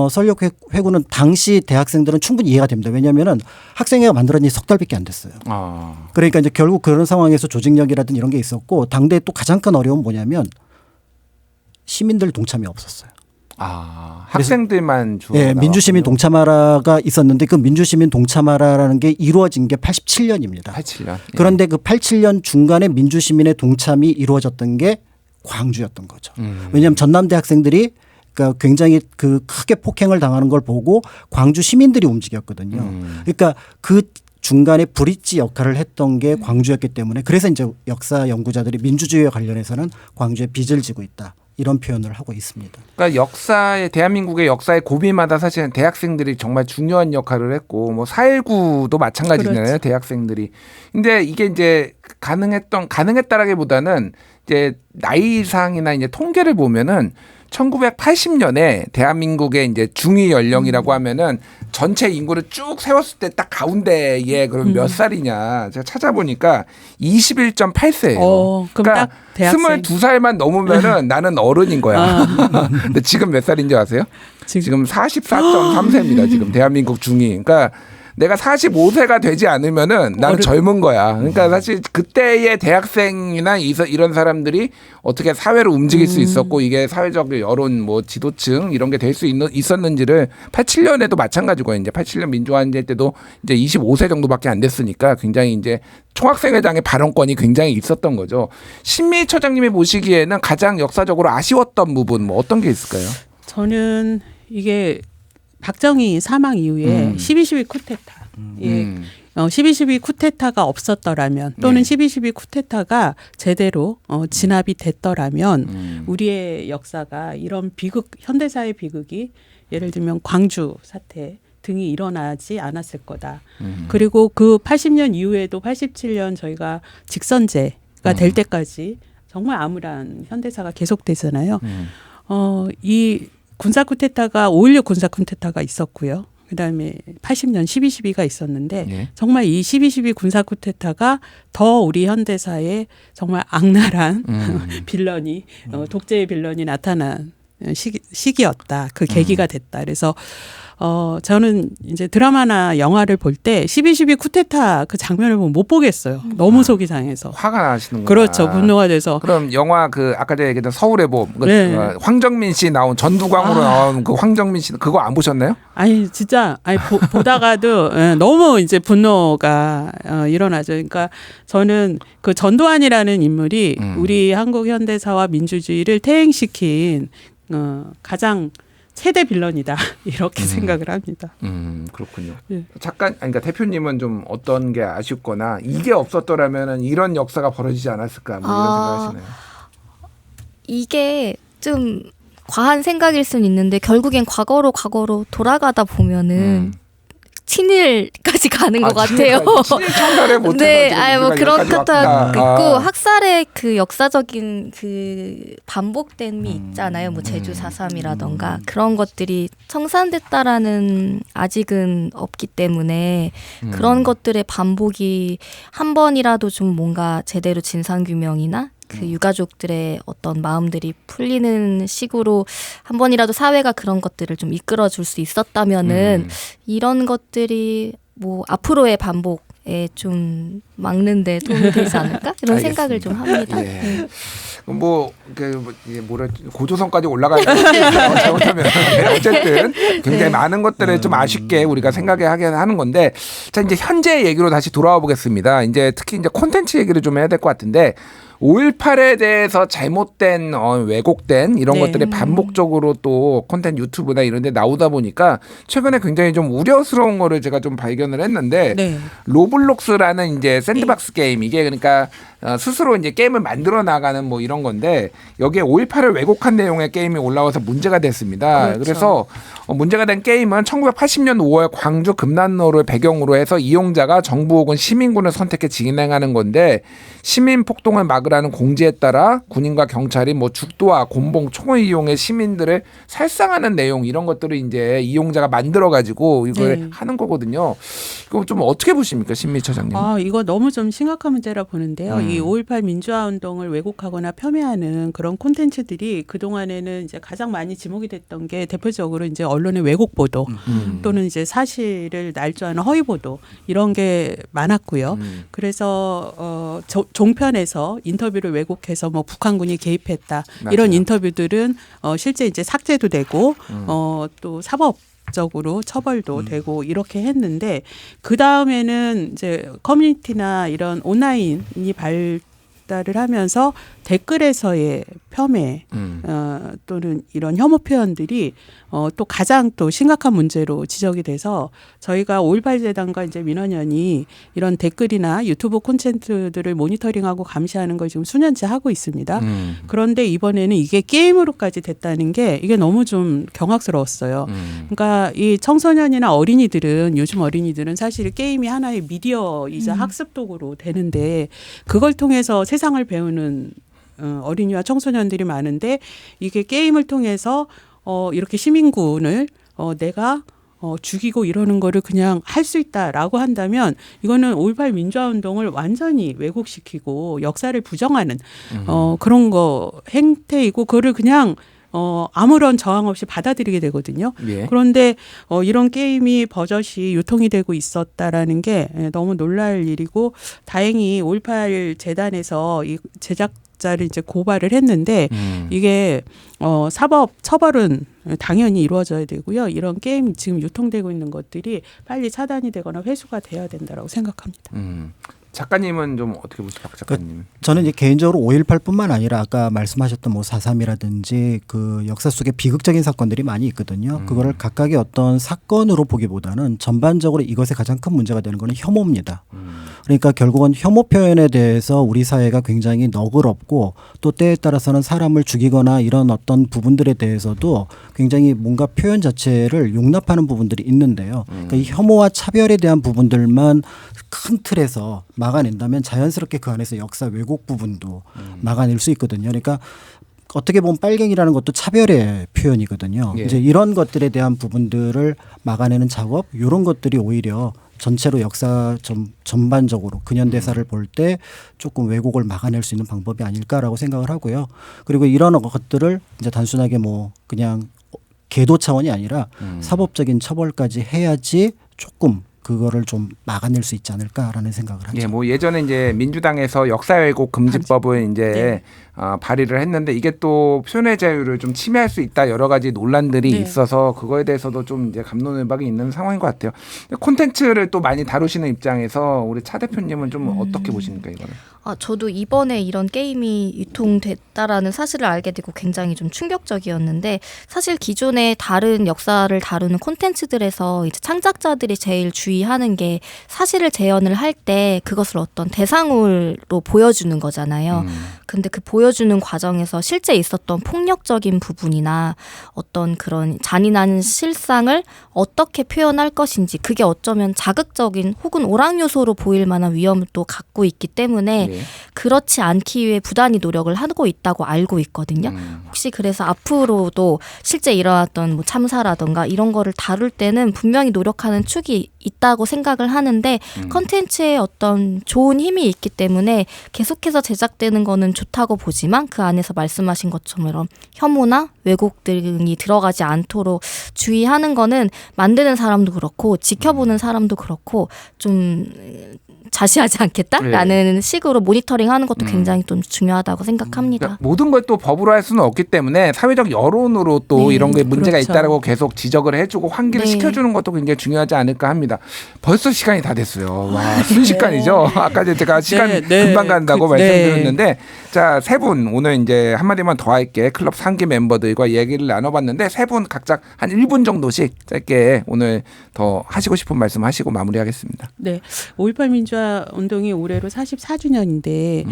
서울역 회군은 당시 대학생들은 충분히 이해가 됩니다. 왜냐하면은 학생회가 만들어진 지 석 달밖에 안 됐어요. 그러니까 이제 결국 그런 상황에서 조직력이라든 이런 게 있었고 당대에 또 가장 큰 어려움은 뭐냐면 시민들 동참이 없었어요. 학생들만 주로 네, 민주시민 동참하라가 있었는데 그 민주시민 동참하라라는 게 이루어진 게 87년입니다. 87년. 그런데 그 87년 중간에 민주시민의 동참이 이루어졌던 게 광주였던 거죠. 왜냐하면 전남대 학생들이 그러니까 굉장히 그 크게 폭행을 당하는 걸 보고 광주 시민들이 움직였거든요. 그러니까 그 중간에 브릿지 역할을 했던 게 광주였기 때문에 그래서 이제 역사 연구자들이 민주주의와 관련해서는 광주에 빚을 지고 있다. 이런 표현을 하고 있습니다. 그러니까 대한민국의 역사의 고비마다 사실은 대학생들이 정말 중요한 역할을 했고 뭐 4.19도 마찬가지잖아요. 그렇지. 대학생들이. 근데 이게 이제 가능했다라기보다는 이제 나이상이나 이제 통계를 보면은 1980년에 대한민국의 이제 중위 연령이라고 하면은 전체 인구를 쭉 세웠을 때 딱 가운데에 그럼 몇 살이냐 제가 찾아보니까 21.8세예요. 그러니까 딱 대학생. 22살만 넘으면은 나는 어른인 거야. 근데 지금 몇 살인지 아세요? 지금 44.3세입니다. 지금 대한민국 중위. 그러니까 내가 45세가 되지 않으면은 나는 젊은 거야. 그러니까 사실 그때의 대학생이나 이런 사람들이 어떻게 사회를 움직일 수 있었고 이게 사회적 여론 뭐 지도층 이런 게 될 수 있었는지를 87년에도 마찬가지고 이제 87년 민주화운동 때도 이제 25세 정도밖에 안 됐으니까 굉장히 이제 총학생회장의 발언권이 굉장히 있었던 거죠. 신미 처장님이 보시기에는 가장 역사적으로 아쉬웠던 부분 뭐 어떤 게 있을까요? 저는 이게 박정희 사망 이후에 12.12 쿠데타. 12.12 쿠데타가 없었더라면 또는 12.12 쿠데타가 제대로 진압이 됐더라면 우리의 역사가 이런 비극, 현대사의 비극이 예를 들면 광주 사태 등이 일어나지 않았을 거다. 그리고 그 80년 이후에도 87년 저희가 직선제가 될 때까지 정말 암울한 현대사가 계속되잖아요. 이 군사 쿠데타가 5.16 군사 쿠데타가 있었고요. 그다음에 80년 12.12가 있었는데 정말 이 12.12 군사 쿠데타가 더 우리 현대사에 정말 악랄한 빌런이 독재의 빌런이 나타난 시기였다. 그 계기가 됐다. 그래서 저는 이제 드라마나 영화를 볼 때 12.12 쿠데타 그 장면을 보면 못 보겠어요. 너무 속이 상해서. 화가 나시는구나. 그렇죠. 분노가 돼서. 그럼 영화 그 아까 제가 얘기했던 서울의 봄 네. 황정민 씨 나온 전두광으로 나온 그 황정민 씨 그거 안 보셨나요? 아니 진짜 보다가도 너무 이제 분노가 일어나죠. 그러니까 저는 그 전두환이라는 인물이 우리 한국 현대사와 민주주의를 퇴행시킨 가장 최대 빌런이다 이렇게 생각을 합니다. 그렇군요. 네. 잠깐 그러니까 대표님은 좀 어떤 게 아쉽거나 이게 없었더라면은 이런 역사가 벌어지지 않았을까 뭐 이런 생각하시나요? 이게 좀 과한 생각일 수는 있는데 결국엔 과거로 돌아가다 보면은 친일까지 가는 것 같아요. 친일 청산에 못 네, 뭐 그런 것도 있고 학살의 그 역사적인 그 반복됨이 있잖아요. 뭐 제주 4.3이라던가 그런 것들이 청산됐다라는 아직은 없기 때문에 그런 것들의 반복이 한 번이라도 좀 뭔가 제대로 진상규명이나 그 유가족들의 어떤 마음들이 풀리는 식으로 한 번이라도 사회가 그런 것들을 좀 이끌어줄 수 있었다면은 이런 것들이 뭐 앞으로의 반복에 좀 막는데 도움이 되지 않을까 이런 생각을 좀 합니다. 예. 네. 고조선까지 올라가야 잘못하면 어쨌든 굉장히 많은 것들을 좀 아쉽게 우리가 생각하게 하는 건데 자 이제 현재 얘기로 다시 돌아와 보겠습니다. 이제 특히 이제 콘텐츠 얘기를 좀 해야 될 것 같은데 5.18에 대해서 잘못된 왜곡된 이런 것들이 반복적으로 또 콘텐츠 유튜브나 이런 데 나오다 보니까 최근에 굉장히 좀 우려스러운 거를 제가 좀 발견을 했는데 로블록스라는 이제 샌드박스 게임 이게 그러니까 스스로 이제 게임을 만들어 나가는 뭐 이런 건데 여기에 5.18을 왜곡한 내용의 게임이 올라와서 문제가 됐습니다. 그렇죠. 그래서 문제가 된 게임은 1980년 5월 광주 금난로를 배경으로 해서 이용자가 정부 혹은 시민군을 선택해 진행하는 건데 시민 폭동을 막으라는 공지에 따라 군인과 경찰이 뭐 죽도와 곤봉, 총을 이용해 시민들을 살상하는 내용 이런 것들을 이제 이용자가 만들어 가지고 이걸 하는 거거든요. 이거 좀 어떻게 보십니까, 신미 처장님? 이거 너무 좀 심각한 문제라 보는데요. 이 5.18 민주화 운동을 왜곡하거나 폄훼하는 그런 콘텐츠들이 그 동안에는 이제 가장 많이 지목이 됐던 게 대표적으로 이제 언론의 왜곡 보도 또는 이제 사실을 날조하는 허위 보도 이런 게 많았고요. 그래서 종편에서 인터뷰를 왜곡해서 뭐 북한군이 개입했다 이런 맞아요. 인터뷰들은 실제 이제 삭제도 되고 또 사법적으로 처벌도 되고 이렇게 했는데 그 다음에는 이제 커뮤니티나 이런 온라인이 발달을 하면서 댓글에서의 폄훼 또는 이런 혐오 표현들이 또 가장 또 심각한 문제로 지적이 돼서 저희가 5.18 재단과 이제 민원연이 이런 댓글이나 유튜브 콘텐츠들을 모니터링하고 감시하는 걸 지금 수년째 하고 있습니다. 그런데 이번에는 이게 게임으로까지 됐다는 게 이게 너무 좀 경악스러웠어요. 그러니까 이 청소년이나 어린이들은 요즘 어린이들은 사실 게임이 하나의 미디어이자 학습 도구로 되는데 그걸 통해서 세상을 배우는 어린이와 청소년들이 많은데 이게 게임을 통해서 이렇게 시민군을 내가 죽이고 이러는 거를 그냥 할 수 있다라고 한다면 이거는 5.18 민주화운동을 완전히 왜곡시키고 역사를 부정하는 그런 거 행태이고 그거를 그냥 아무런 저항 없이 받아들이게 되거든요. 예. 그런데 이런 게임이 버젓이 유통이 되고 있었다라는 게 너무 놀랄 일이고 다행히 5.18 재단에서 이 제작자를 이제 고발을 했는데 이게 사법 처벌은 당연히 이루어져야 되고요. 이런 게임 지금 유통되고 있는 것들이 빨리 차단이 되거나 회수가 돼야 된다라고 생각합니다. 작가님은 좀 어떻게 보세요, 박 작가님? 저는 이제 개인적으로 5.18뿐만 아니라 아까 말씀하셨던 뭐 4.3이라든지 그 역사 속에 비극적인 사건들이 많이 있거든요. 그거를 각각의 어떤 사건으로 보기보다는 전반적으로 이것의 가장 큰 문제가 되는 거는 혐오입니다. 그러니까 결국은 혐오 표현에 대해서 우리 사회가 굉장히 너그럽고 또 때에 따라서는 사람을 죽이거나 이런 어떤 부분들에 대해서도 굉장히 뭔가 표현 자체를 용납하는 부분들이 있는데요. 그러니까 이 혐오와 차별에 대한 부분들만 큰 틀에서 막아낸다면 자연스럽게 그 안에서 역사 왜곡 부분도 막아낼 수 있거든요. 그러니까 어떻게 보면 빨갱이라는 것도 차별의 표현이거든요. 예. 이제 이런 것들에 대한 부분들을 막아내는 작업, 이런 것들이 오히려 전체로 역사 전반적으로 근현대사를 볼 때 조금 왜곡을 막아낼 수 있는 방법이 아닐까라고 생각을 하고요. 그리고 이런 것들을 이제 단순하게 뭐 그냥 계도 차원이 아니라 사법적인 처벌까지 해야지 조금 그거를 좀 막아낼 수 있지 않을까라는 생각을 하죠. 예, 뭐 예전에 이제 민주당에서 역사 왜곡 금지법을 이제 발의를 했는데 이게 또 표현의 자유를 좀 침해할 수 있다 여러 가지 논란들이 있어서 그거에 대해서도 좀 이제 갑론을박이 있는 상황인 것 같아요. 콘텐츠를 또 많이 다루시는 입장에서 우리 차 대표님은 좀 어떻게 보십니까 이거는? 저도 이번에 이런 게임이 유통됐다라는 사실을 알게 되고 굉장히 좀 충격적이었는데 사실 기존에 다른 역사를 다루는 콘텐츠들에서 이제 창작자들이 제일 주의하는 게 사실을 재현을 할 때 그것을 어떤 대상으로 보여주는 거잖아요. 근데 그 보여주는 과정에서 실제 있었던 폭력적인 부분이나 어떤 그런 잔인한 실상을 어떻게 표현할 것인지 그게 어쩌면 자극적인 혹은 오락 요소로 보일 만한 위험을 또 갖고 있기 때문에 그렇지 않기 위해 부단히 노력을 하고 있다고 알고 있거든요. 혹시 그래서 앞으로도 실제 일어났던 뭐 참사라던가 이런 거를 다룰 때는 분명히 노력하는 축이 있다고 생각을 하는데 컨텐츠에 어떤 좋은 힘이 있기 때문에 계속해서 제작되는 거는 좋다고 보지만 그 안에서 말씀하신 것처럼 혐오나 왜곡 등이 들어가지 않도록 주의하는 거는 만드는 사람도 그렇고 지켜보는 사람도 그렇고 좀 자시하지 않겠다라는 식으로 모니터링하는 것도 굉장히 좀 중요하다고 생각합니다. 그러니까 모든 걸 또 법으로 할 수는 없기 때문에 사회적 여론으로 또 이런 게 문제가 그렇죠. 있다라고 계속 지적을 해주고 환기를 시켜주는 것도 굉장히 중요하지 않을까 합니다. 벌써 시간이 다 됐어요. 와, 순식간이죠. 아까 제가 시간 금방 간다고 말씀드렸는데 자, 세 분 오늘 이제 한마디만 더 할게. 클럽 상기 멤버들과 얘기를 나눠봤는데 세 분 각각 한 1분 정도씩 짧게 오늘 더 하시고 싶은 말씀 하시고 마무리하겠습니다. 네, 5.18 민주화 운동이 올해로 44주년인데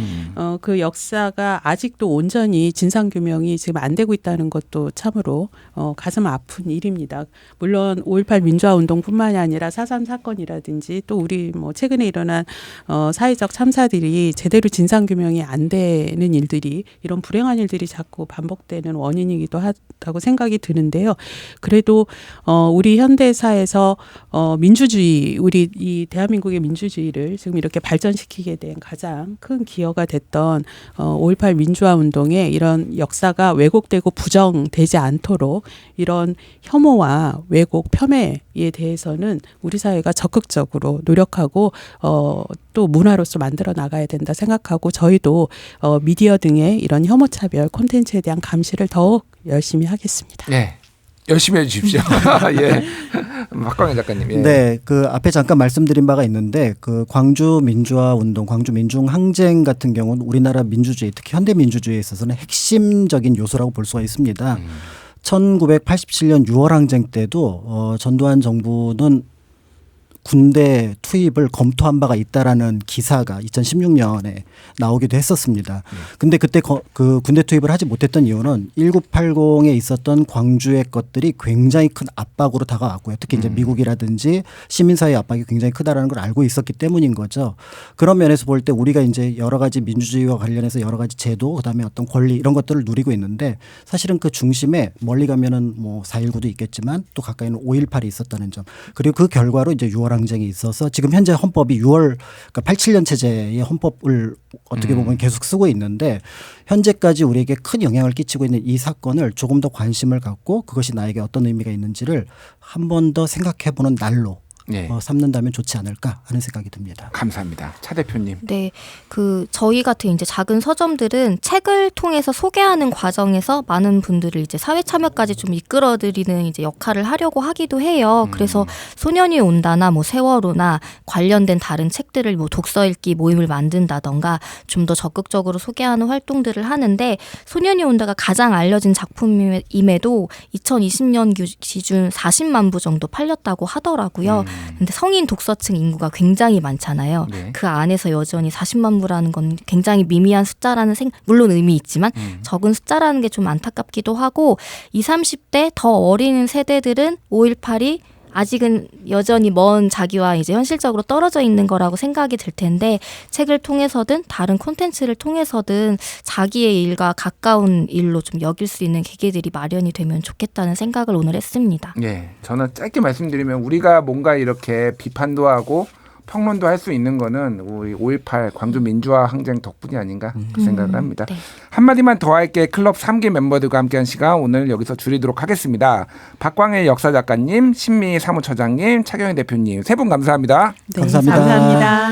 그 역사가 아직도 온전히 진상규명이 지금 안 되고 있다는 것도 참으로 가슴 아픈 일입니다. 물론 5.18 민주화 운동뿐만이 아니라 4.3 사건이라든지 또 우리 뭐 최근에 일어난 사회적 참사들이 제대로 진상규명이 안 되는 일들이 이런 불행한 일들이 자꾸 반복되는 원인이기도 하다고 생각이 드는데요. 그래도 우리 현대사에서 민주주의, 우리 이 대한민국의 민주주의를 지금 이렇게 발전시키게 된 가장 큰 기여가 됐던 5.18 민주화 운동의 이런 역사가 왜곡되고 부정되지 않도록 이런 혐오와 왜곡, 폄훼에 대해서는 우리 사회가 적극적으로 노력하고 또 문화로서 만들어 나가야 된다 생각하고 저희도 미디어 등의 이런 혐오차별 콘텐츠에 대한 감시를 더욱 열심히 하겠습니다. 네. 열심히 해주십시오. 예, 박광현 작가님. 예. 네, 그 앞에 잠깐 말씀드린 바가 있는데 그 광주 민주화 운동, 광주 민중 항쟁 같은 경우는 우리나라 민주주의, 특히 현대 민주주의에 있어서는 핵심적인 요소라고 볼 수가 있습니다. 1987년 6월 항쟁 때도 전두환 정부는 군대 투입을 검토한 바가 있다라는 기사가 2016년에 나오기도 했었습니다. 근데 그때 그 군대 투입을 하지 못했던 이유는 1980에 있었던 광주의 것들이 굉장히 큰 압박으로 다가왔고요. 특히 이제 미국이라든지 시민사회 압박이 굉장히 크다라는 걸 알고 있었기 때문인 거죠. 그런 면에서 볼 때 우리가 이제 여러 가지 민주주의와 관련해서 여러 가지 제도, 그다음에 어떤 권리 이런 것들을 누리고 있는데 사실은 그 중심에 멀리 가면은 뭐 4.19도 있겠지만 또 가까이는 5.18이 있었다는 점. 그리고 그 결과로 이제 6월 항쟁이 있어서 지금 현재 헌법이 6월 그러니까 87년 체제의 헌법을 어떻게 보면 계속 쓰고 있는데 현재까지 우리에게 큰 영향을 끼치고 있는 이 사건을 조금 더 관심을 갖고 그것이 나에게 어떤 의미가 있는지를 한 번 더 생각해보는 날로 네. 삼는다면 좋지 않을까 하는 생각이 듭니다. 감사합니다. 차 대표님. 네, 저희 같은 이제 작은 서점들은 책을 통해서 소개하는 과정에서 많은 분들을 이제 사회 참여까지 좀 이끌어드리는 이제 역할을 하려고 하기도 해요. 그래서 소년이 온다나 뭐 세월호나 관련된 다른 책들을 뭐 독서 읽기 모임을 만든다던가 좀 더 적극적으로 소개하는 활동들을 하는데 소년이 온다가 가장 알려진 작품임에도 2020년 기준 40만 부 정도 팔렸다고 하더라고요. 근데 성인 독서층 인구가 굉장히 많잖아요. 네. 그 안에서 여전히 40만 부라는 건 굉장히 미미한 숫자라는 물론 의미 있지만 적은 숫자라는 게 좀 안타깝기도 하고 20, 30대 더 어린 세대들은 5.18이 아직은 여전히 먼 자기와 이제 현실적으로 떨어져 있는 거라고 생각이 들 텐데 책을 통해서든 다른 콘텐츠를 통해서든 자기의 일과 가까운 일로 좀 여길 수 있는 계기들이 마련이 되면 좋겠다는 생각을 오늘 했습니다. 네, 저는 짧게 말씀드리면 우리가 뭔가 이렇게 비판도 하고 평론도 할 수 있는 거는 우리 5.18 광주 민주화 항쟁 덕분이 아닌가 그 생각을 합니다. 네. 한마디만 더 할게 클럽 3기 멤버들과 함께한 시간 오늘 여기서 줄이도록 하겠습니다. 박광일 역사작가님, 신미 사무처장님, 차경희 대표님 세 분 감사합니다. 네, 감사합니다. 감사합니다.